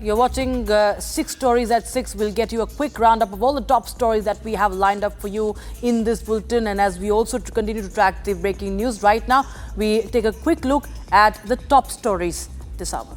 You're watching 6 Stories at 6. We'll get you a quick roundup of all the top stories that we have lined up for you in this bulletin. And as we also continue to track the breaking news right now, we take a quick look at the top stories this hour.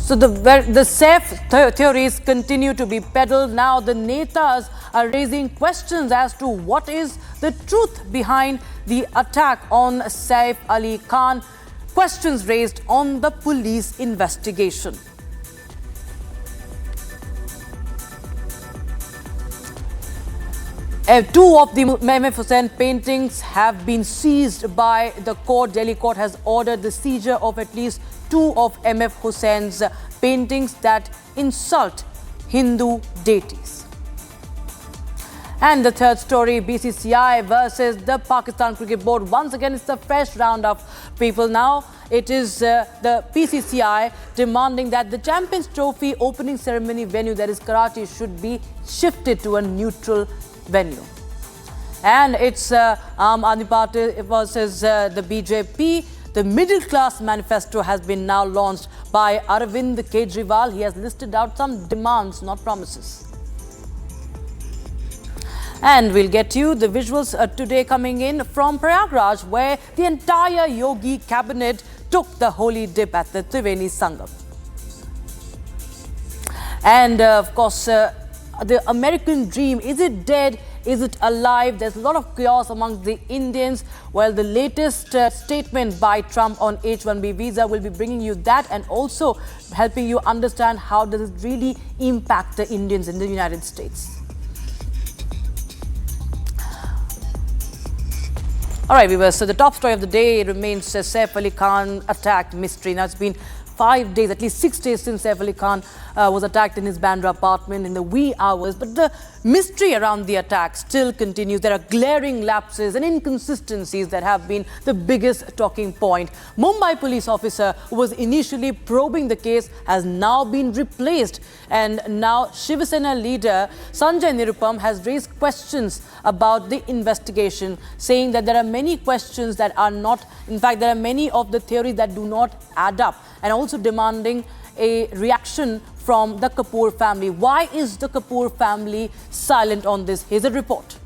So the safe theories continue to be peddled. Now the netas are raising questions as to what is the truth behind the attack on Saif Ali Khan. Questions raised on the police investigation. Two of the MF Husain paintings have been seized by the court. Delhi court has ordered the seizure of at least 2 of MF Husain's paintings that insult Hindu deities. And the third story, BCCI versus the Pakistan Cricket Board. Once again, it's a fresh round of people now. It is the PCCI demanding that the Champions Trophy opening ceremony venue, that is Karachi, should be shifted to a neutral venue. And it's Aam Aadmi Party versus the BJP. The middle class manifesto has been now launched by Arvind Kejriwal. He has listed out some demands, not promises. And we'll get you the visuals today coming in from Prayagraj, where the entire Yogi cabinet took the holy dip at the Triveni Sangam. And of course, the American dream, is it dead? Is it alive? There's a lot of chaos among the Indians. Well, the latest statement by Trump on H-1B visa will be bringing you that, and also helping you understand how does it really impact the Indians in the United States. All right, viewers, so the top story of the day remains Saif Ali Khan attack mystery. Now, it's been 5 days, at least 6 days since Saif Ali Khan was attacked in his Bandra apartment in the wee hours. But the mystery around the attack still continues. There are glaring lapses and inconsistencies that have been the biggest talking point. Mumbai police officer who was initially probing the case has now been replaced. And now Shiva Sena leader Sanjay Nirupam has raised questions about the investigation, saying that there are many questions that are not, in fact, there are many of the theories that do not add up, and also demanding a reaction from the Kapoor family. Why is the Kapoor family silent on this? Here's a report.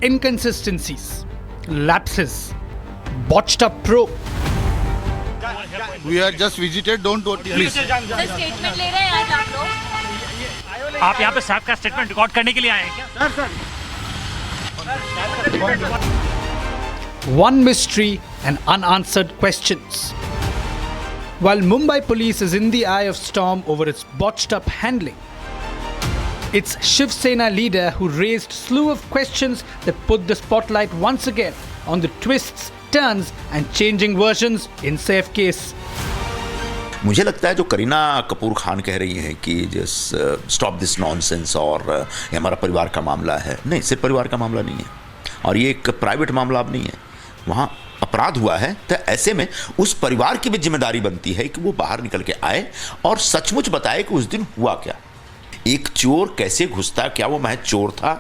Inconsistencies, lapses, botched up probe. We are just visited, don't please. Statement ले रहे हैं आज आप लोग? आप यहाँ पे साहब का स्टेटमेंट रिकॉर्ड करने के लिए आए हैं क्या? Sir One mystery and unanswered questions. While Mumbai police is in the eye of storm over its botched up handling, it's Shiv Sena leader who raised slew of questions that put the spotlight once again on the twists, turns and changing versions in Saif case. मुझे लगता है जो करीना कपूर खान कह रही हैं कि stop this nonsense और ये हमारा परिवार का मामला है, नहीं, सिर्फ परिवार का मामला नहीं है और ये एक प्राइवेट मामला अब नहीं है। वहाँ अपराध हुआ है तो ऐसे में उस परिवार की भी जिम्मेदारी बनती है कि वो बाहर निकल के आए और सचमुच बताए कि उस दिन हुआ क्या। एक चोर कैसे घुसता, क्या वो महज चोर था?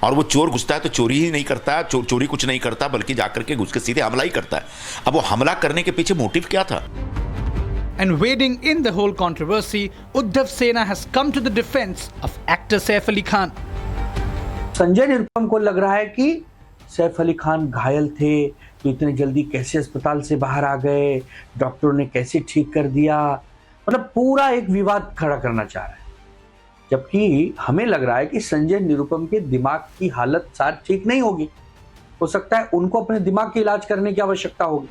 और वो चोर घुसता है तो चोरी ही नहीं करता, चोरी कुछ नहीं करता, बल्कि जाकर के घुस के सीधे हमला ही करता है। अब वो हमला करने के पीछे मोटिव क्या था? And wading in the whole controversy, Uddhav Sena has come to the defense of actor Saif Ali Khan. Sanjay Nirupam को लग रहा है कि सैफ अली खान घायल थे तो इतने जल्दी कैसे अस्पताल से बाहर आ गए, डॉक्टरों ने कैसे ठीक कर दिया, मतलब पूरा एक विवाद खड़ा करना चाह रहा है। जबकि हमें लग रहा है कि संजय निरुपम के दिमाग की हालत शायद ठीक नहीं होगी, हो सकता है उनको अपने दिमाग के इलाज करने की आवश्यकता होगी।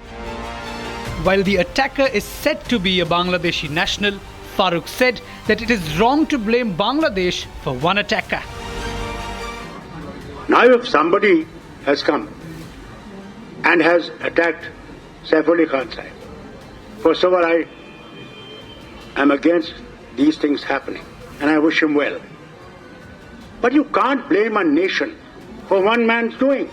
While the attacker is said to be a Bangladeshi national, Farooq said that it is wrong to blame Bangladesh for one attacker. Now if somebody has come and has attacked Saif Ali Khan sahib, first of all I am against these things happening and I wish him well. But you can't blame a nation for one man's doing.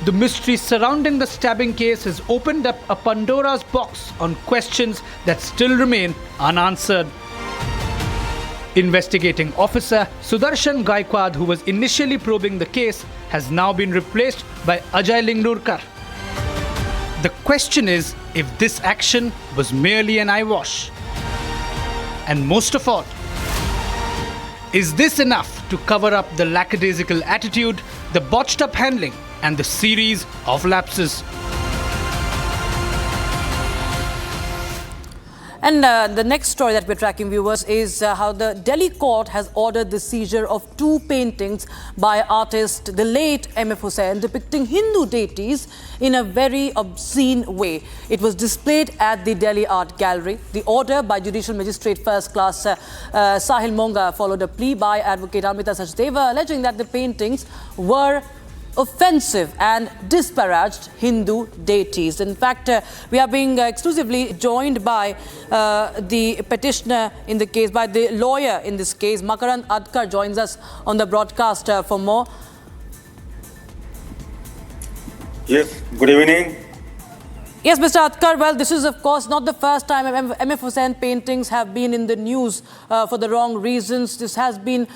The mystery surrounding the stabbing case has opened up a Pandora's box on questions that still remain unanswered. Investigating officer Sudarshan Gaikwad, who was initially probing the case, has now been replaced by Ajay Lingnurkar. The question is if this action was merely an eyewash. And most of all, is this enough to cover up the lackadaisical attitude, the botched up handling, and the series of lapses? And the next story that we're tracking, viewers, is how the Delhi court has ordered the seizure of 2 paintings by artist the late MF Husain depicting Hindu deities in a very obscene way. It was displayed at the Delhi Art Gallery. The order by Judicial Magistrate First Class Sahil Monga followed a plea by advocate Amita Sachdeva alleging that the paintings were offensive and disparaged Hindu deities. In fact, we are being exclusively joined by the petitioner in the case, by the lawyer in this case. Makarand Adkar joins us on the broadcast for more. Yes, good evening. Yes, Mr. Adkar, well, this is of course not the first time MF Husain paintings have been in the news for the wrong reasons. This has been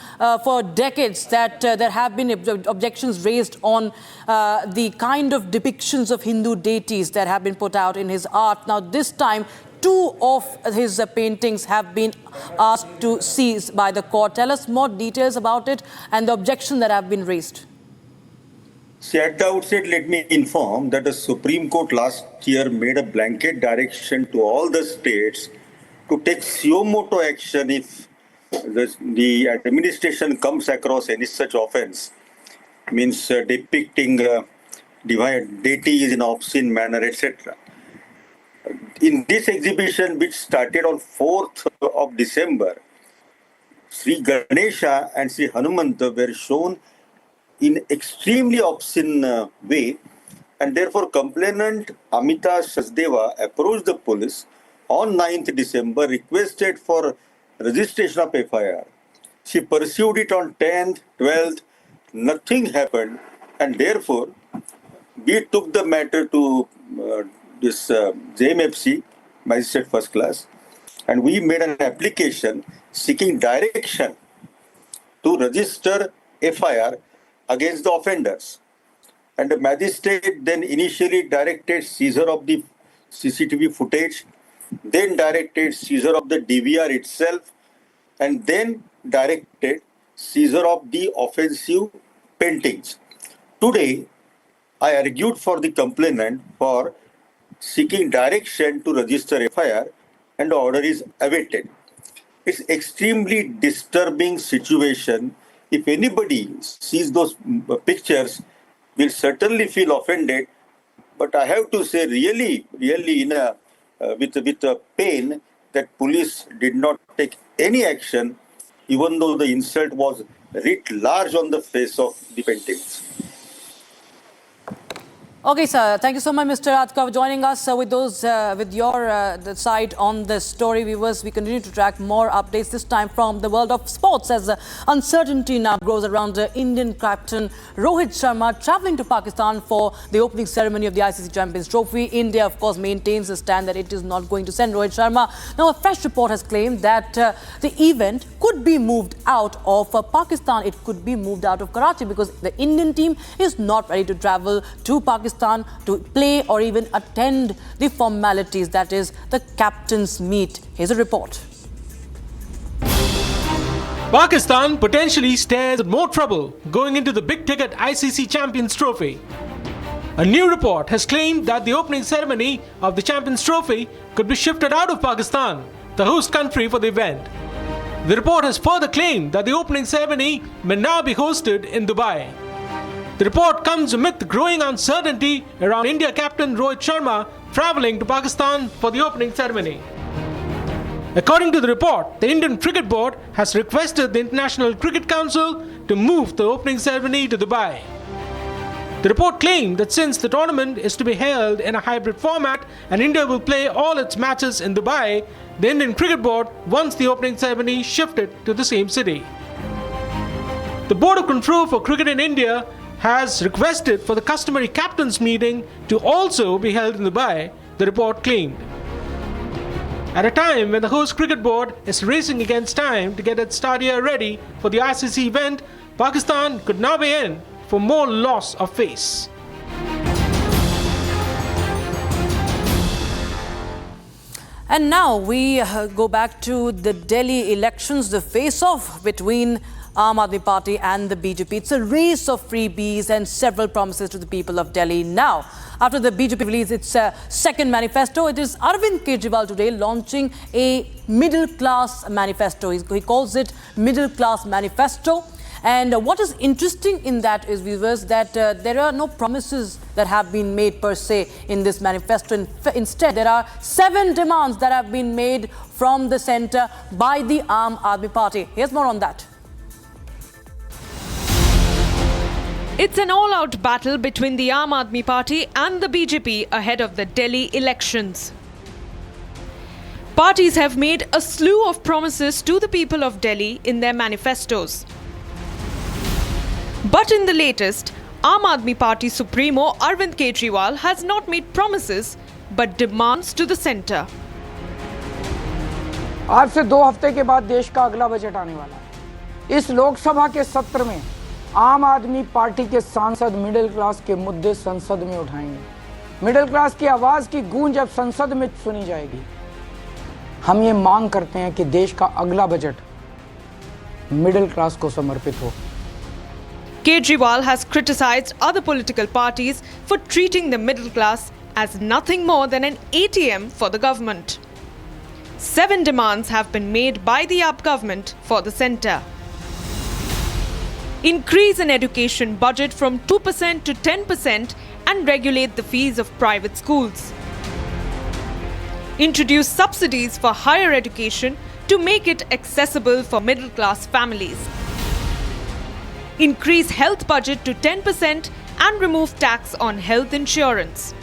for decades that there have been objections raised on the kind of depictions of Hindu deities that have been put out in his art. Now, this time, 2 of his paintings have been asked to seize by the court. Tell us more details about it and the objection that have been raised. See, at the outset, let me inform that the Supreme Court last year made a blanket direction to all the states to take suo motu action if the administration comes across any such offense, means depicting divine deities in obscene manner, etc. In this exhibition, which started on 4th of December, Sri Ganesha and Sri Hanumanta were shown in extremely obscene way, and therefore complainant Amita Sachdeva approached the police on 9th December, requested for registration of FIR. She pursued it on 10th, 12th, nothing happened, and therefore we took the matter to this JMFC, Magistrate First Class, and we made an application seeking direction to register FIR against the offenders. And the magistrate then initially directed seizure of the CCTV footage, then directed seizure of the DVR itself, and then directed seizure of the offensive paintings. Today, I argued for the complainant for seeking direction to register FIR, and the order is awaited. It's extremely disturbing situation. If anybody sees those pictures, will certainly feel offended. But I have to say, really in with a pain that police did not take any action, even though the insult was writ large on the face of the paintings. Okay, sir. Thank you so much, Mr. Adkar, for joining us with your the side on the story. Viewers, we continue to track more updates, this time from the world of sports, as uncertainty now grows around Indian captain Rohit Sharma travelling to Pakistan for the opening ceremony of the ICC Champions Trophy. India, of course, maintains the stand that it is not going to send Rohit Sharma. Now, a fresh report has claimed that the event could be moved out of Pakistan. It could be moved out of Karachi because the Indian team is not ready to travel to Pakistan to play or even attend the formalities, that is the captain's meet. Here's a report. Pakistan potentially stares at more trouble going into the big-ticket ICC Champions Trophy. A new report has claimed that the opening ceremony of the Champions Trophy could be shifted out of Pakistan, the host country for the event. The report has further claimed that the opening ceremony may now be hosted in Dubai. The report comes amid the growing uncertainty around India captain Rohit Sharma travelling to Pakistan for the opening ceremony. According to the report, the Indian Cricket Board has requested the International Cricket Council to move the opening ceremony to Dubai. The report claimed that since the tournament is to be held in a hybrid format and India will play all its matches in Dubai, the Indian Cricket Board wants the opening ceremony shifted to the same city. The Board of Control for Cricket in India has requested for the customary captain's meeting to also be held in Dubai, the report claimed. At a time when the host cricket board is racing against time to get its stadia ready for the ICC event, Pakistan could now be in for more loss of face. And now we go back to the Delhi elections, the face-off between Aam Aadmi Party and the BJP. It's a race of freebies and several promises to the people of Delhi. Now, after the BJP released its second manifesto, it is Arvind Kejriwal today launching a middle-class manifesto. He calls it Middle-Class Manifesto. And what is interesting in that is, viewers, that there are no promises that have been made per se in this manifesto. Instead, there are 7 demands that have been made from the centre by the Aam Aadmi Party. Here's more on that. It's an all-out battle between the Aam Aadmi Party and the BJP ahead of the Delhi elections. Parties have made a slew of promises to the people of Delhi in their manifestos. But in the latest, Aam Aadmi Party Supremo Arvind Kejriwal has not made promises but demands to the centre. आज से 2 हफ्ते के बाद देश का अगला budget आने वाला है। इस लोकसभा के सत्र में आम आदमी पार्टी के सांसद मिडिल क्लास के मुद्दे संसद में उठाएंगे। मिडिल क्लास की आवाज की गूंज अब संसद में सुनी जाएगी। हम ये मांग करते हैं कि देश का अगला बजट मिडिल क्लास को समर्पित हो। Kejriwal has criticized other political parties for treating the middle class as nothing more than an ATM for the government. 7 demands have been made by the AAP government for the centre. Increase in education budget from 2% to 10% and regulate the fees of private schools. Introduce subsidies for higher education to make it accessible for middle-class families. Increase health budget to 10% and remove tax on health insurance.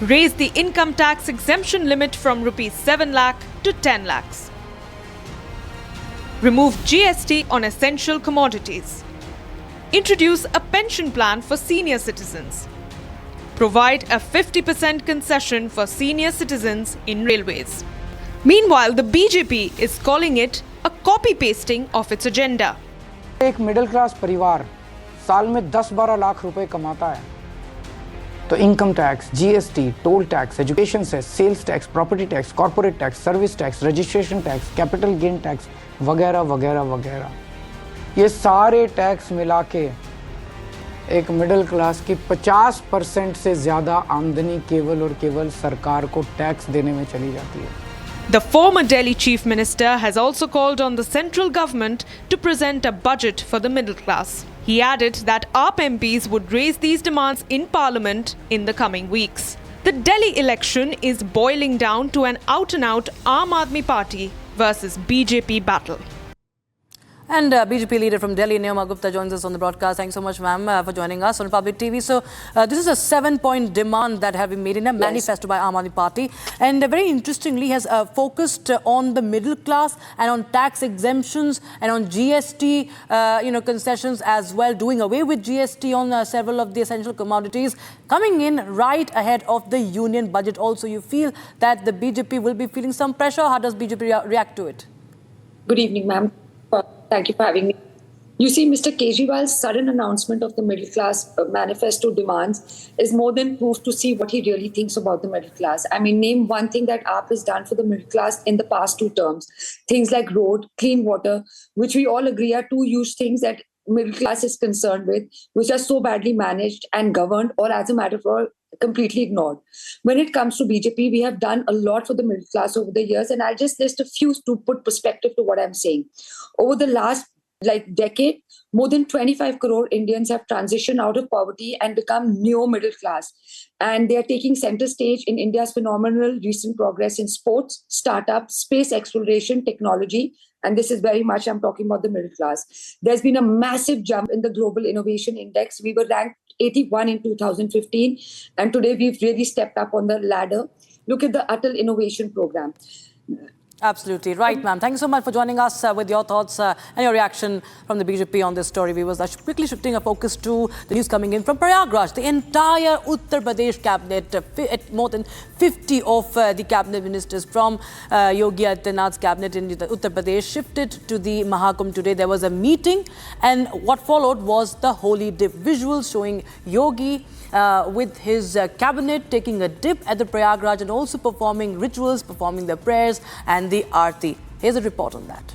Raise the income tax exemption limit from Rs 7 lakh to 10 lakhs. Remove GST on essential commodities. Introduce a pension plan for senior citizens. Provide a 50% concession for senior citizens in railways. Meanwhile, the BJP is calling it a copy-pasting of its agenda. एक middle class परिवार साल में 10-12 लाख रुपए कमाता है तो income tax, GST, toll tax, education cess, sales tax, property tax, corporate tax, service tax, registration tax, capital gain tax वगैरह वगैरह वगैरह, ये सारे टैक्स मिला के एक मिडिल क्लास की 50% से ज़्यादा आमदनी केवल और केवल सरकार को टैक्स देने में चली जाती है। The former Delhi Chief Minister has also called on the central government to present a budget for the middle class. He added that AAP MPs would raise these demands in Parliament in the coming weeks. The Delhi election is boiling down to an out-and-out Aam Aadmi Party versus BJP battle. And BJP leader from Delhi, Neoma Gupta, joins us on the broadcast. Thanks so much, ma'am, for joining us on Public TV. So, this is a 7-point demand that have been made in a manifesto by Aam Aadmi Party. And very interestingly, has focused on the middle class and on tax exemptions and on GST, concessions as well, doing away with GST on several of the essential commodities, coming in right ahead of the union budget. Also, you feel that the BJP will be feeling some pressure. How does BJP react to it? Good evening, ma'am. Thank you for having me. You see, Mr. Kejriwal's sudden announcement of the middle class manifesto demands is more than proof to see what he really thinks about the middle class. I mean, name one thing that AAP has done for the middle class in the past 2 terms. Things like road, clean water, which we all agree are 2 huge things that middle class is concerned with, which are so badly managed and governed, or as a matter of fact, completely ignored. When it comes to BJP, we have done a lot for the middle class over the years, and I'll just list a few to put perspective to what I'm saying. Over the last decade, more than 25 crore Indians have transitioned out of poverty and become neo-middle class. And they are taking center stage in India's phenomenal recent progress in sports, startups, space exploration, technology. And this is very much, I'm talking about the middle class. There's been a massive jump in the Global Innovation Index. We were ranked 81 in 2015. And today we've really stepped up on the ladder. Look at the Atal Innovation Program. Absolutely. Right, ma'am. Thank you so much for joining us with your thoughts and your reaction from the BJP on this story. We was quickly shifting our focus to the news coming in from Prayagraj. The entire Uttar Pradesh cabinet, more than 50 of the cabinet ministers from Yogi Adityanath's cabinet in Uttar Pradesh shifted to the Mahakumbh today. There was a meeting, and what followed was the holy dip. Visuals showing Yogi with his cabinet taking a dip at the Prayagraj and also performing rituals, performing the prayers and the Aarti. Here's a report on that.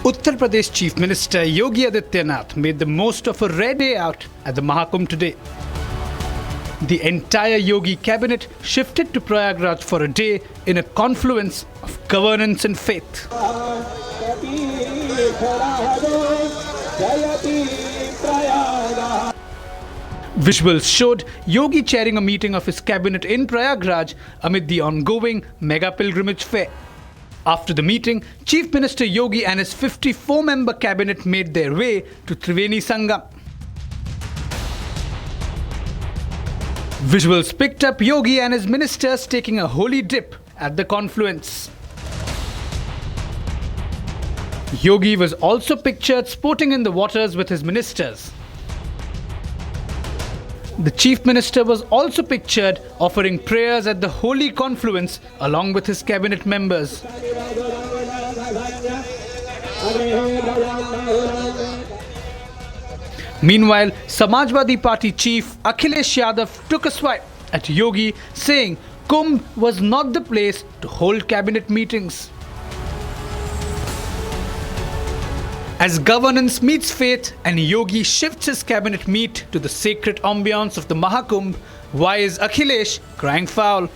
Uttar Pradesh Chief Minister Yogi Adityanath made the most of a rare day out at the Mahakumbh today. The entire Yogi cabinet shifted to Prayagraj for a day in a confluence of governance and faith. Visuals showed Yogi chairing a meeting of his cabinet in Prayagraj amid the ongoing mega pilgrimage fair. After the meeting, Chief Minister Yogi and his 54-member cabinet made their way to Triveni Sangam. Visuals picked up Yogi and his ministers taking a holy dip at the confluence. Yogi was also pictured sporting in the waters with his ministers. The Chief Minister was also pictured offering prayers at the holy confluence along with his cabinet members. Meanwhile, Samajwadi Party chief Akhilesh Yadav took a swipe at Yogi, saying Kumbh was not the place to hold cabinet meetings. As governance meets faith and Yogi shifts his cabinet meet to the sacred ambience of the Mahakumbh, why is Akhilesh crying foul?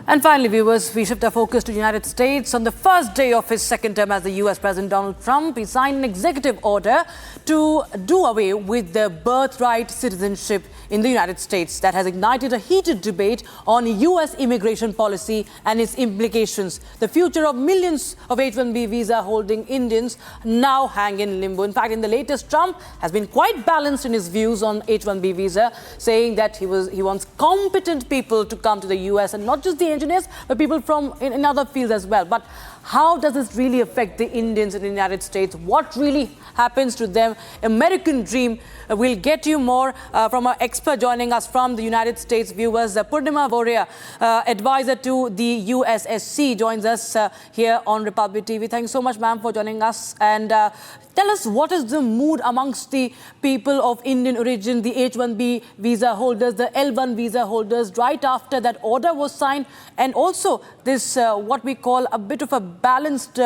And finally, viewers, we shift our focus to the United States. On the first day of his second term as the US President Donald Trump, he signed an executive order to do away with the birthright citizenship in the United States that has ignited a heated debate on US immigration policy and its implications. The future of millions of H-1B visa-holding Indians now hang in limbo. In fact, in the latest, Trump has been quite balanced in his views on H-1B visa, saying that he wants competent people to come to the US, and not just the engineers, but people from in other fields as well. But how does this really affect the Indians in the United States? What really happens to them? American dream. We'll get you more from our expert joining us from the United States. Viewers, Purnima Voria, advisor to the USSC, joins us here on Republic TV. Thanks so much, ma'am, for joining us. And tell us, what is the mood amongst the people of Indian origin, the H-1B visa holders, the L-1 visa holders, right after that order was signed, and also this what we call a bit of a balanced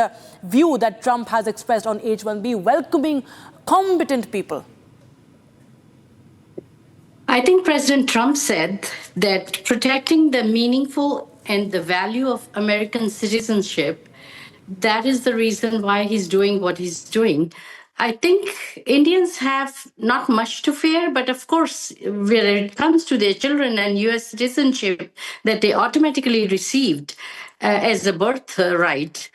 view that Trump has expressed on H-1B, welcoming competent people? I think President Trump said that protecting the meaningful and the value of American citizenship, that is the reason why he's doing what he's doing. I think Indians have not much to fear, but of course, when it comes to their children and US citizenship that they automatically received as a birthright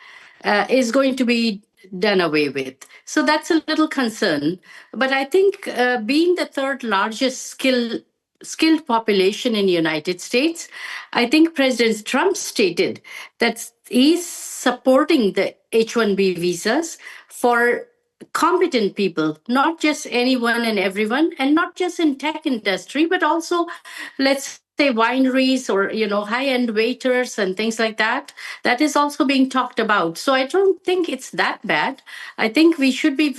is going to be done away with. So that's a little concern. But I think being the third largest skilled population in the United States, I think President Trump stated that he's supporting the H-1B visas for competent people, not just anyone and everyone, and not just in tech industry, but also, let's say, wineries or high-end waiters and things like that. That is also being talked about. So I don't think it's that bad. I think we should be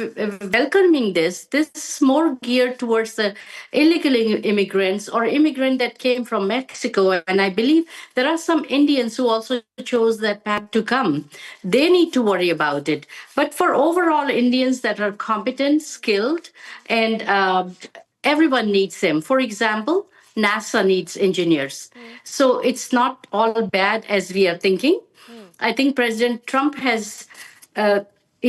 welcoming this. This is more geared towards the illegal immigrants or immigrant that came from Mexico. And I believe there are some Indians who also chose that path to come. They need to worry about it. But for overall Indians that are competent, skilled, and everyone needs them. For example, NASA needs engineers. So it's not all bad as we are thinking. I think President Trump is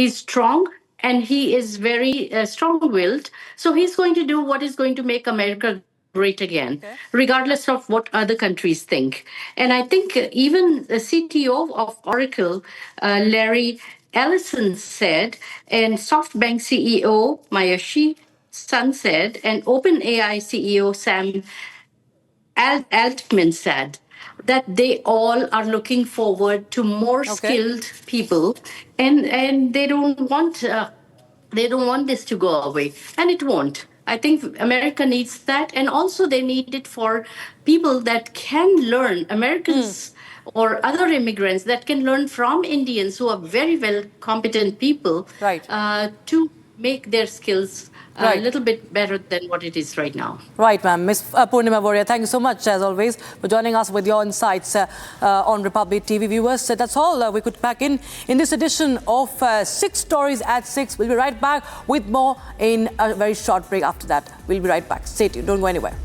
strong and he is very strong-willed. So he's going to do what is going to make America great again, regardless of what other countries think. And I think even the CTO of Oracle, Larry Ellison, said, and SoftBank CEO Masayoshi Sun said, and OpenAI CEO Sam Altman said, that they all are looking forward to more skilled people, and they don't want this to go away, and it won't. I think America needs that, and also they need it for people that can learn, Americans or other immigrants that can learn from Indians who are very well competent people, to make their skills a little bit better than what it is right now. Right, ma'am. Ms. Purnima Boria, thank you so much, as always, for joining us with your insights on Republic TV. Viewers, that's all we could pack in this edition of 6 Stories at 6. We'll be right back with more in a very short break after that. We'll be right back. Stay tuned. Don't go anywhere.